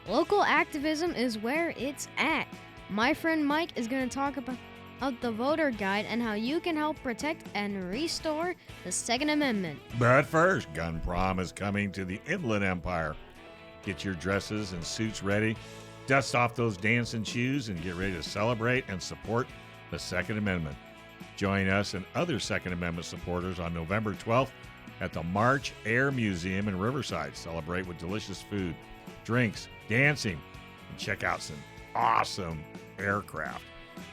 Local activism is where it's at. My friend Mike is going to talk about the voter guide and how you can help protect and restore the Second Amendment. But first, Gun Prom is coming to the Inland Empire. Get your dresses and suits ready, dust off those dancing shoes, and get ready to celebrate and support the Second Amendment. Join us and other Second Amendment supporters on November 12th at the March Air Museum in Riverside. Celebrate with delicious food, drinks, dancing, and check out some awesome aircraft.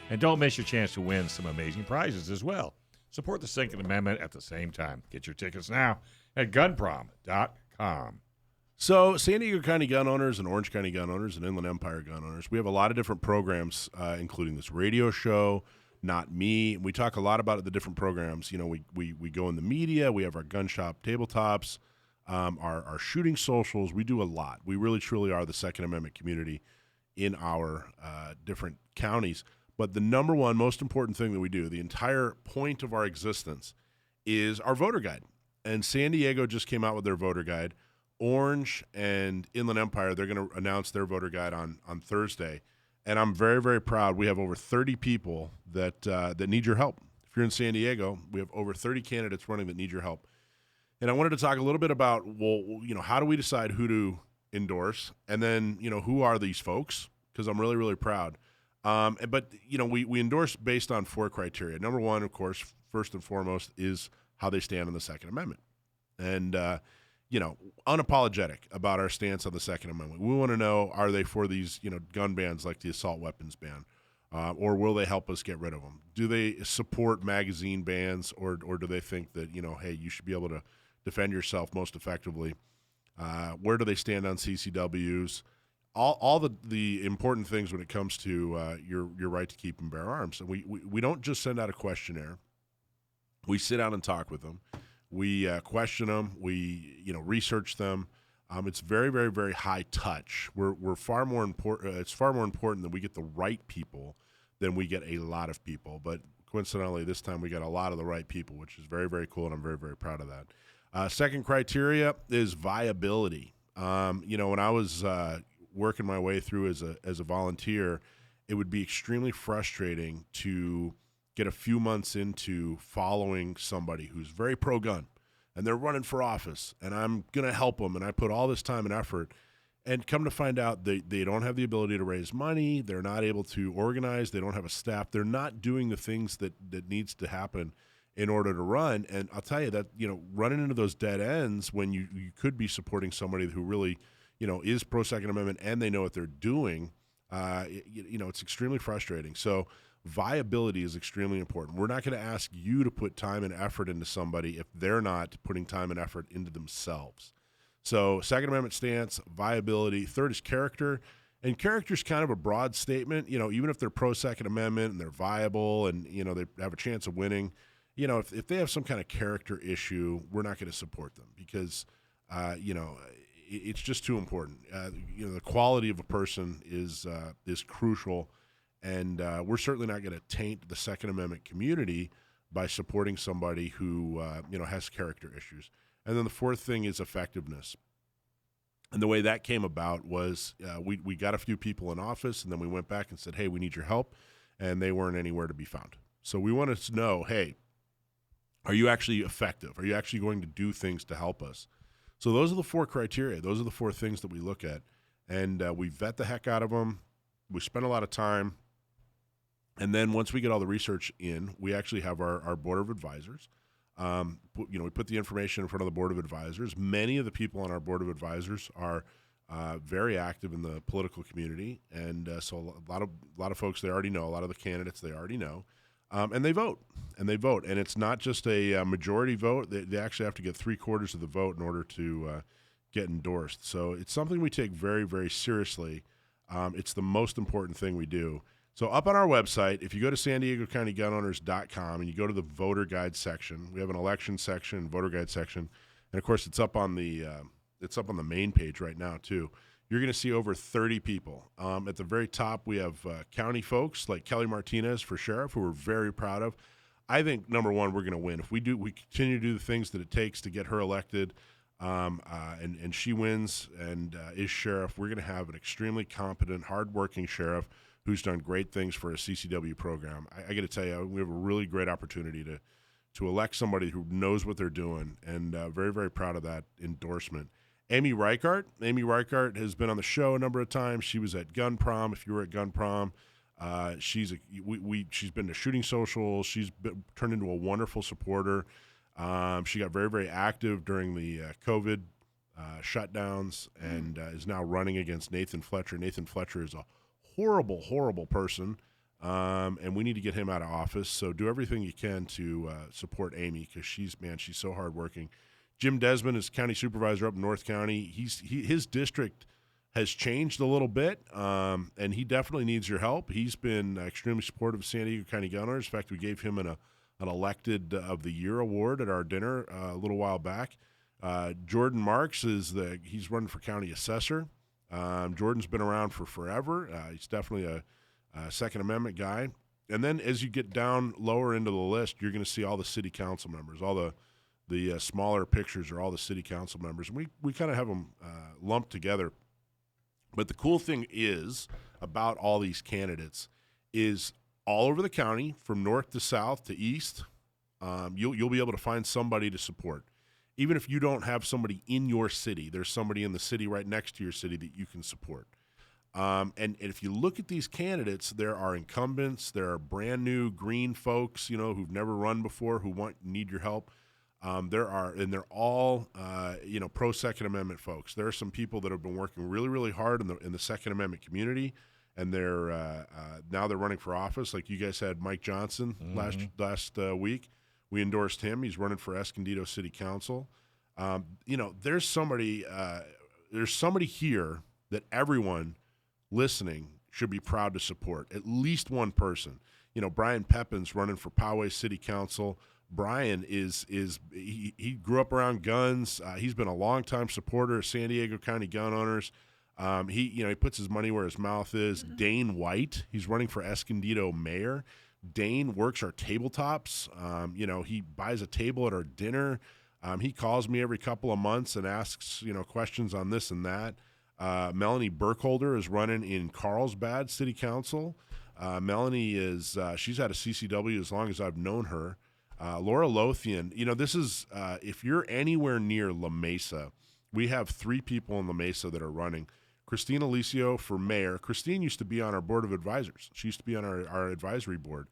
And don't miss your chance to win some amazing prizes as well. Support the Second Amendment at the same time. Get your tickets now at gunprom.com. So San Diego County gun owners and Orange County gun owners and Inland Empire gun owners, we have a lot of different programs, including this radio show, Not Me. We talk a lot about the different programs. You know, we go in the media. We have our gun shop tabletops, our shooting socials. We do a lot. We really, truly are the Second Amendment community in our different counties. But the number one most important thing that we do, the entire point of our existence, is our voter guide. And San Diego just came out with their voter guide. Orange and Inland Empire, they're going to announce their voter guide on Thursday. And I'm very, very proud. We have over 30 people that need your help. If you're in San Diego, we have over 30 candidates running that need your help. And I wanted to talk a little bit about, well, you know, how do we decide who to endorse? And then, you know, who are these folks? Because I'm really, really proud. But, you know, we endorse based on 4 criteria. Number one, of course, first and foremost, is how they stand on the Second Amendment. And, you know, unapologetic about our stance on the Second Amendment. We want to know, are they for these, you know, gun bans like the assault weapons ban? Or will they help us get rid of them? Do they support magazine bans, or do they think that, you know, hey, you should be able to defend yourself most effectively? Where do they stand on CCWs? All the important things when it comes to your right to keep and bear arms. And we don't just send out a questionnaire. We sit down and talk with them. We question them. We research them. It's very, very, very high touch. We're far more important. It's far more important that we get the right people than we get a lot of people. But coincidentally, this time we got a lot of the right people, which is very, very cool, and I'm very, very proud of that. Second criteria is viability. When I was working my way through as a volunteer, it would be extremely frustrating to get a few months into following somebody who's very pro-gun, and they're running for office, and I'm going to help them, and I put all this time and effort, and come to find out they don't have the ability to raise money, they're not able to organize, they don't have a staff, they're not doing the things that needs to happen in order to run. And I'll tell you that, running into those dead ends when you could be supporting somebody who really is pro-Second Amendment and they know what they're doing, it's extremely frustrating. So viability is extremely important. We're not going to ask you to put time and effort into somebody if they're not putting time and effort into themselves. So Second Amendment stance, viability. Third is character. And character is kind of a broad statement. Even if they're pro-Second Amendment and they're viable and, they have a chance of winning, if they have some kind of character issue, we're not going to support them because, it's just too important. The quality of a person is crucial, and we're certainly not going to taint the Second Amendment community by supporting somebody who has character issues. And then the fourth thing is effectiveness. And the way that came about was we got a few people in office, and then we went back and said, hey, we need your help, and they weren't anywhere to be found. So we wanted to know, hey, are you actually effective? Are you actually going to do things to help us? So those are the 4 criteria. Those are the 4 things that we look at, and we vet the heck out of them. We spend a lot of time, and then once we get all the research in, we actually have our board of advisors. We put the information in front of the board of advisors. Many of the people on our board of advisors are very active in the political community, and so a lot of folks they already know. A lot of the candidates they already know. And they vote. And it's not just a majority vote. They actually have to get 3/4 of the vote in order to get endorsed. So it's something we take very, very seriously. It's the most important thing we do. So up on our website, if you go to SanDiegoCountyGunOwners.com and you go to the voter guide section, we have an election section, voter guide section, and of course it's up on the main page right now too. You're going to see over 30 people. At the very top, we have county folks like Kelly Martinez for sheriff, who we're very proud of. I think, number one, we're going to win. If we continue to do the things that it takes to get her elected, and she wins and is sheriff, we're going to have an extremely competent, hardworking sheriff who's done great things for a CCW program. I got to tell you, we have a really great opportunity to elect somebody who knows what they're doing, and very, very proud of that endorsement. Amy Reichardt. Amy Reichardt has been on the show a number of times. She was at Gun Prom. If you were at Gun Prom, she's been to shooting socials. She's turned into a wonderful supporter. She got very, very active during the COVID shutdowns and is now running against Nathan Fletcher. Nathan Fletcher is a horrible, horrible person, and we need to get him out of office. So do everything you can to support Amy because she's so hardworking. Jim Desmond is county supervisor up in North County. His district has changed a little bit, and he definitely needs your help. He's been extremely supportive of San Diego County gun owners. In fact, we gave him an elected of the year award at our dinner a little while back. Jordan Marks he's running for county assessor. Jordan's been around for forever. He's definitely a Second Amendment guy. And then as you get down lower into the list, you're going to see all the city council members, all the smaller pictures are all the city council members. And we kind of have them lumped together. But the cool thing is about all these candidates is all over the county, from north to south to east, you'll be able to find somebody to support. Even if you don't have somebody in your city, there's somebody in the city right next to your city that you can support. And if you look at these candidates, there are incumbents, there are brand new green folks, who've never run before, who need your help. They're all pro Second Amendment folks. There are some people that have been working really, really hard in the Second Amendment community, and they're now they're running for office. Like you guys had Mike Johnson last week. We endorsed him. He's running for Escondido City Council. There's somebody here that everyone listening should be proud to support. At least one person. Brian Pepin's running for Poway City Council. Brian he grew up around guns. He's been a longtime supporter of San Diego County gun owners. He puts his money where his mouth is. Dane White, he's running for Escondido mayor. Dane works our tabletops. He buys a table at our dinner. He calls me every couple of months and asks, questions on this and that. Melanie Burkholder is running in Carlsbad City Council. Melanie she's had a CCW as long as I've known her. Laura Lothian, this is, if you're anywhere near La Mesa, we have 3 people in La Mesa that are running. Christine Alicio for mayor. Christine used to be on our board of advisors. She used to be on our advisory board.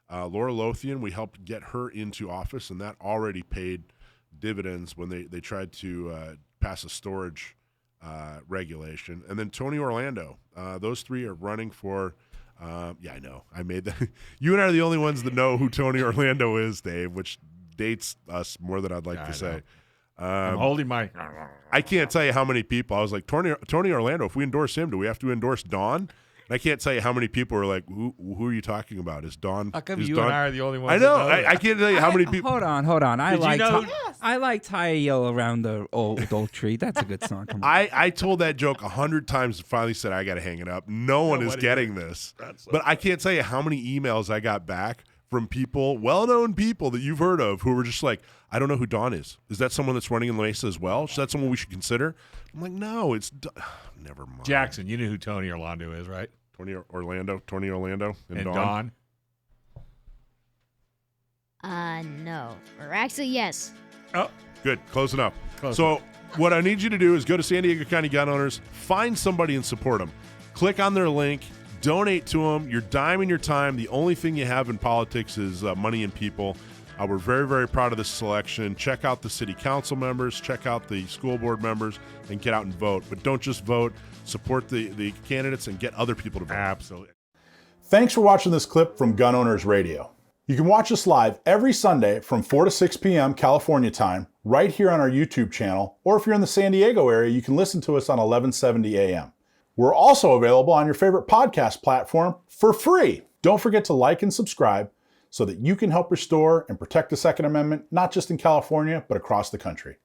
Laura Lothian, we helped get her into office, and that already paid dividends when they tried to pass a storage regulation. And then Tony Orlando. Those 3 are running for I know. I made that. You and I are the only ones that know who Tony Orlando is, Dave, which dates us more than I'd like to say. I'm holding my... I can't tell you how many people. I was like, Tony Orlando, if we endorse him, do we have to endorse Dawn? And I can't tell you how many people are like, who are you talking about? Is Dawn... How come is you Dawn? And I are the only ones I know. I can't tell you how many people... Hold on. I Did like Tie a Yell Around the Old Tree. That's a good song. Come on. I told that joke 100 times and finally said, I got to hang it up. No one is getting this. But I can't tell you how many emails I got back from people, well-known people that you've heard of, who were just like, I don't know who Dawn is. Is that someone that's running in La Mesa as well? Is that someone we should consider? I'm like, no, it's... Never mind. Jackson, you knew who Tony Orlando is, right? Tony Orlando, and Dawn. No. Or actually, yes. Oh, good. Close enough. So what I need you to do is go to San Diego County Gun Owners, find somebody and support them. Click on their link, donate to them. Your dime and your time. The only thing you have in politics is money and people. We're very, very proud of this selection. Check out the city council members, check out the school board members, and get out and vote. But don't just vote. Support the candidates and get other people to vote. Absolutely. Thanks for watching this clip from Gun Owners Radio. You can watch us live every Sunday from 4 to 6 p.m. California time, right here on our YouTube channel, or if you're in the San Diego area, you can listen to us on 1170 a.m. We're also available on your favorite podcast platform for free. Don't forget to like and subscribe so that you can help restore and protect the Second Amendment, not just in California, but across the country.